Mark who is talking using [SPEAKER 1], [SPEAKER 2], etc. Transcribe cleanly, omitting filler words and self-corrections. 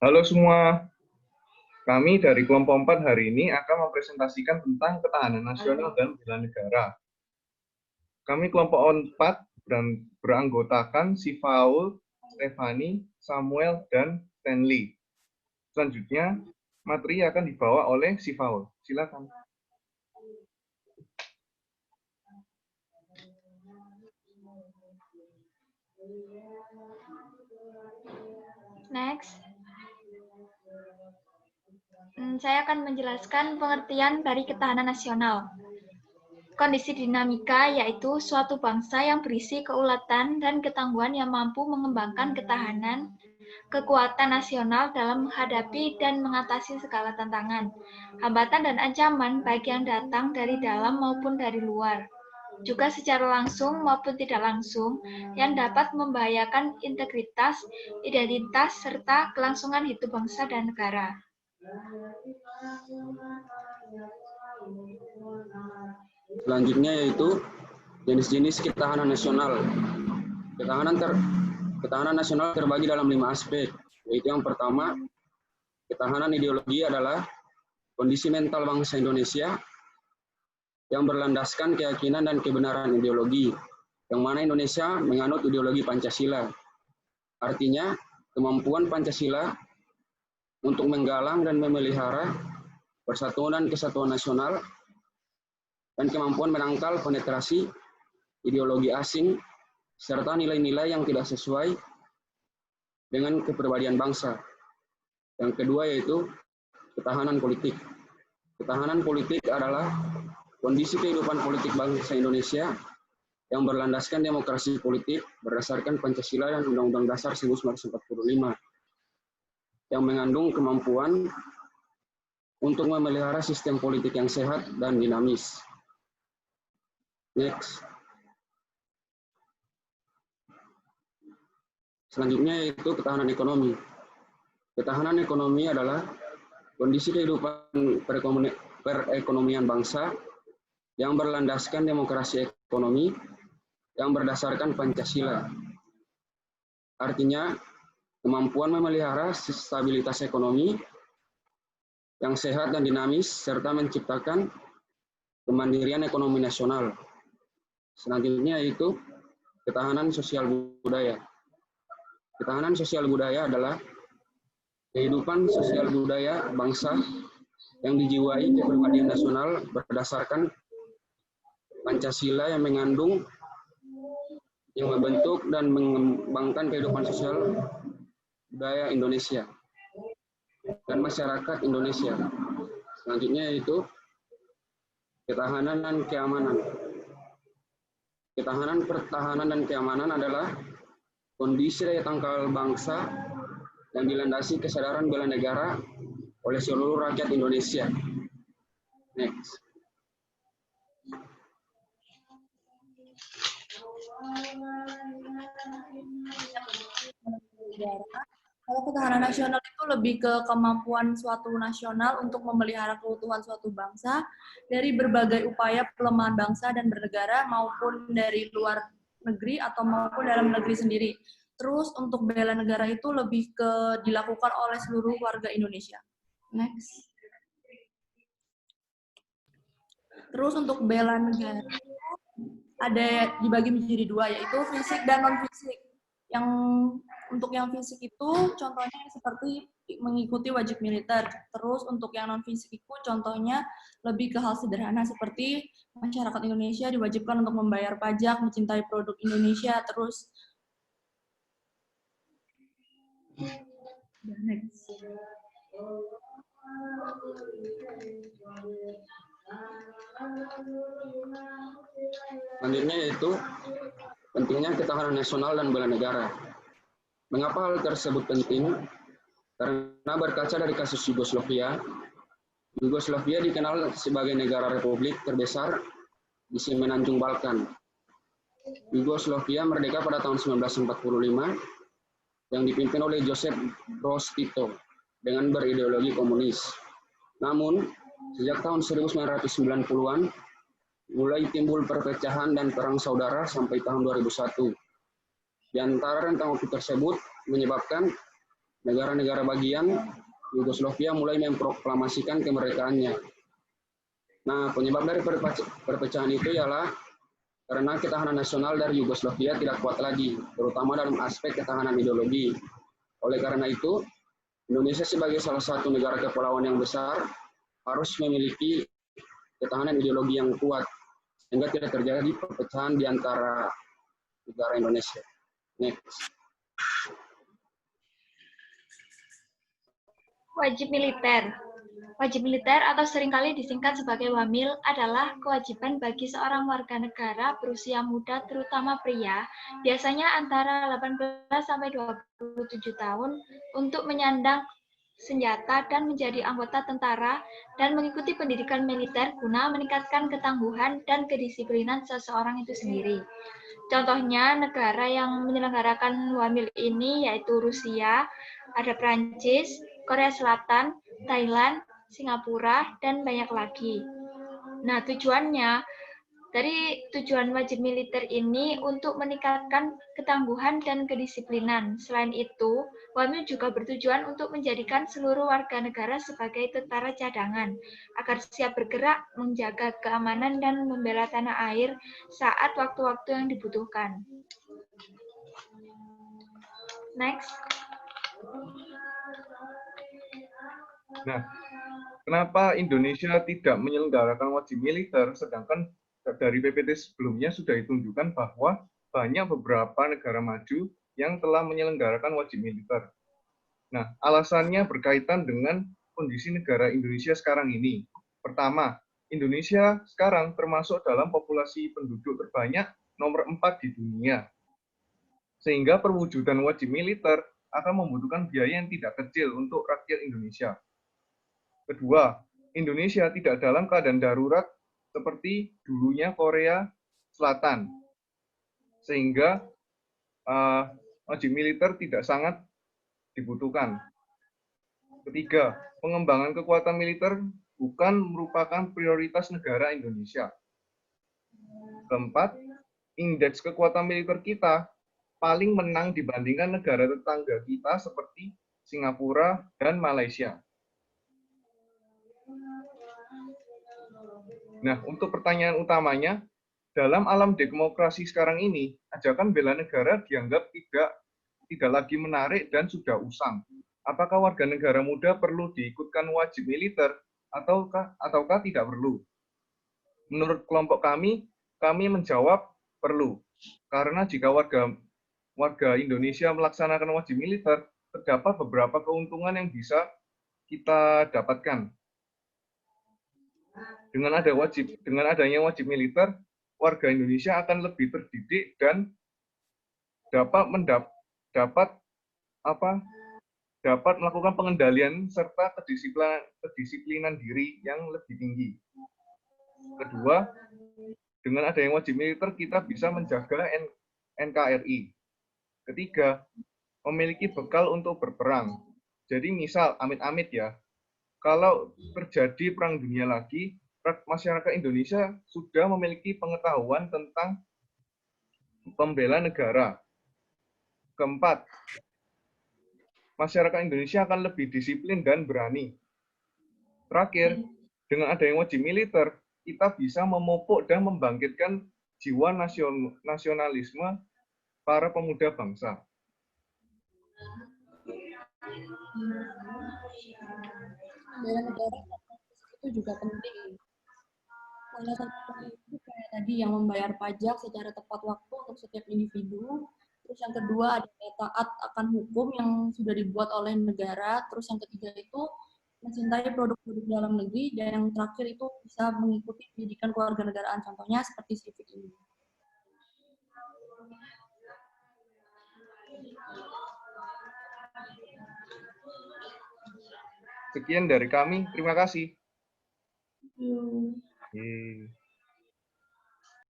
[SPEAKER 1] Halo semua, kami dari kelompok 4 hari ini akan mempresentasikan tentang ketahanan nasional dan bela negara. Kami kelompok 4 beranggotakan Sifaul, Stefani, Samuel, dan Stanley. Selanjutnya, materi akan dibawa oleh Sifaul. Silakan.
[SPEAKER 2] Next. Saya akan menjelaskan pengertian dari ketahanan nasional. Kondisi dinamika yaitu suatu bangsa yang berisi keulatan dan ketangguhan yang mampu mengembangkan ketahanan, kekuatan nasional dalam menghadapi dan mengatasi segala tantangan, hambatan dan ancaman baik yang datang dari dalam maupun dari luar, juga secara langsung maupun tidak langsung, yang dapat membahayakan integritas, identitas, serta kelangsungan hidup bangsa dan negara.
[SPEAKER 3] Selanjutnya yaitu jenis-jenis ketahanan nasional. Ketahanan nasional terbagi dalam 5 aspek, yaitu yang pertama, ketahanan ideologi adalah kondisi mental bangsa Indonesia yang berlandaskan keyakinan dan kebenaran ideologi, yang mana Indonesia menganut ideologi Pancasila. Artinya, kemampuan Pancasila untuk menggalang dan memelihara persatuan dan kesatuan nasional, dan kemampuan menangkal penetrasi ideologi asing, serta nilai-nilai yang tidak sesuai dengan kepribadian bangsa. Yang kedua yaitu ketahanan politik. Ketahanan politik adalah kondisi kehidupan politik bangsa Indonesia yang berlandaskan demokrasi politik berdasarkan Pancasila dan Undang-Undang Dasar 1945, yang mengandung kemampuan untuk memelihara sistem politik yang sehat dan dinamis. Next. Selanjutnya yaitu ketahanan ekonomi. Ketahanan ekonomi adalah kondisi kehidupan perekonomian bangsa yang berlandaskan demokrasi ekonomi yang berdasarkan Pancasila. Artinya, kemampuan memelihara stabilitas ekonomi yang sehat dan dinamis, serta menciptakan kemandirian ekonomi nasional. Selanjutnya yaitu ketahanan sosial budaya. Ketahanan sosial budaya adalah kehidupan sosial budaya bangsa yang dijiwai kepribadian nasional berdasarkan Pancasila yang mengandung, yang membentuk dan mengembangkan kehidupan sosial budaya Indonesia dan masyarakat Indonesia. Selanjutnya yaitu ketahanan dan keamanan. Ketahanan, pertahanan, dan keamanan adalah kondisi daya tangkal bangsa yang dilandasi kesadaran bela negara oleh seluruh rakyat Indonesia. Next.
[SPEAKER 4] Kalau ketahanan nasional itu lebih ke kemampuan suatu nasional untuk memelihara keutuhan suatu bangsa dari berbagai upaya pelemahan bangsa dan bernegara maupun dari luar negeri atau maupun dalam negeri sendiri. Terus untuk bela negara itu lebih ke dilakukan oleh seluruh warga Indonesia. Next. Terus untuk bela negara ada dibagi menjadi dua, yaitu fisik dan non-fisik. Yang untuk yang fisik itu contohnya seperti mengikuti wajib militer. Terus untuk yang non-fisik itu contohnya lebih ke hal sederhana seperti masyarakat Indonesia diwajibkan untuk membayar pajak, mencintai produk Indonesia, terus
[SPEAKER 3] Selanjutnya yaitu pentingnya ketahanan nasional dan bela negara. Mengapa hal tersebut penting? Karena berkaca dari kasus Yugoslavia, Yugoslavia dikenal sebagai negara republik terbesar di semenanjung Balkan. Yugoslavia merdeka pada tahun 1945 yang dipimpin oleh Josip Broz Tito dengan berideologi komunis. Namun, sejak tahun 1990-an, mulai timbul perpecahan dan perang saudara sampai tahun 2001. Di antara rentang waktu tersebut menyebabkan negara-negara bagian Yugoslavia mulai memproklamasikan kemerdekaannya. Nah, penyebab dari perpecahan itu ialah karena ketahanan nasional dari Yugoslavia tidak kuat lagi, terutama dalam aspek ketahanan ideologi. Oleh karena itu, Indonesia sebagai salah satu negara kepulauan yang besar harus memiliki ketahanan ideologi yang kuat, sehingga tidak terjadi perpecahan di antara negara Indonesia. Next.
[SPEAKER 2] Wajib militer. Wajib militer atau seringkali disingkat sebagai WAMIL adalah kewajiban bagi seorang warga negara berusia muda terutama pria, biasanya antara 18 sampai 27 tahun untuk menyandang senjata dan menjadi anggota tentara dan mengikuti pendidikan militer guna meningkatkan ketangguhan dan kedisiplinan seseorang itu sendiri. Contohnya negara yang menyelenggarakan WAMIL ini yaitu Rusia, ada Prancis, Korea Selatan, Thailand, Singapura, dan banyak lagi. Nah, tujuan wajib militer ini untuk meningkatkan ketangguhan dan kedisiplinan. Selain itu, WAMIL juga bertujuan untuk menjadikan seluruh warga negara sebagai tentara cadangan, agar siap bergerak, menjaga keamanan, dan membela tanah air saat waktu-waktu yang dibutuhkan. Next.
[SPEAKER 1] Nah, kenapa Indonesia tidak menyelenggarakan wajib militer, sedangkan dari PPT sebelumnya sudah ditunjukkan bahwa banyak beberapa negara maju yang telah menyelenggarakan wajib militer. Nah, alasannya berkaitan dengan kondisi negara Indonesia sekarang ini. Pertama, Indonesia sekarang termasuk dalam populasi penduduk terbanyak nomor 4 di dunia. Sehingga perwujudan wajib militer akan membutuhkan biaya yang tidak kecil untuk rakyat Indonesia. Kedua, Indonesia tidak dalam keadaan darurat seperti dulunya Korea Selatan, sehingga wajib militer tidak sangat dibutuhkan. Ketiga, pengembangan kekuatan militer bukan merupakan prioritas negara Indonesia. Keempat, indeks kekuatan militer kita paling menang dibandingkan negara tetangga kita seperti Singapura dan Malaysia. Nah, untuk pertanyaan utamanya, dalam alam demokrasi sekarang ini, ajakan bela negara dianggap tidak lagi menarik dan sudah usang. Apakah warga negara muda perlu diikutkan wajib militer ataukah tidak perlu? Menurut kelompok kami menjawab perlu. Karena jika warga Indonesia melaksanakan wajib militer, terdapat beberapa keuntungan yang bisa kita dapatkan. Dengan adanya wajib militer, warga Indonesia akan lebih terdidik dan dapat melakukan pengendalian serta kedisiplinan diri yang lebih tinggi. Kedua, dengan adanya wajib militer kita bisa menjaga NKRI. Ketiga, memiliki bekal untuk berperang. Jadi misal, amit-amit ya, kalau terjadi perang dunia lagi, masyarakat Indonesia sudah memiliki pengetahuan tentang pembela negara. Keempat, masyarakat Indonesia akan lebih disiplin dan berani. Terakhir, dengan adanya wajib militer, kita bisa memupuk dan membangkitkan jiwa nasionalisme para pemuda bangsa.
[SPEAKER 4] Bela negara itu juga penting. Salah satunya itu kayak tadi yang membayar pajak secara tepat waktu untuk setiap individu. Terus yang kedua ada taat akan hukum yang sudah dibuat oleh negara. Terus yang ketiga itu mencintai produk-produk dalam negeri. Dan yang terakhir itu bisa mengikuti pendidikan kewarganegaraan. Contohnya seperti civic ini.
[SPEAKER 1] Sekian dari kami. Terima kasih.
[SPEAKER 4] Thank you.
[SPEAKER 1] Yeay.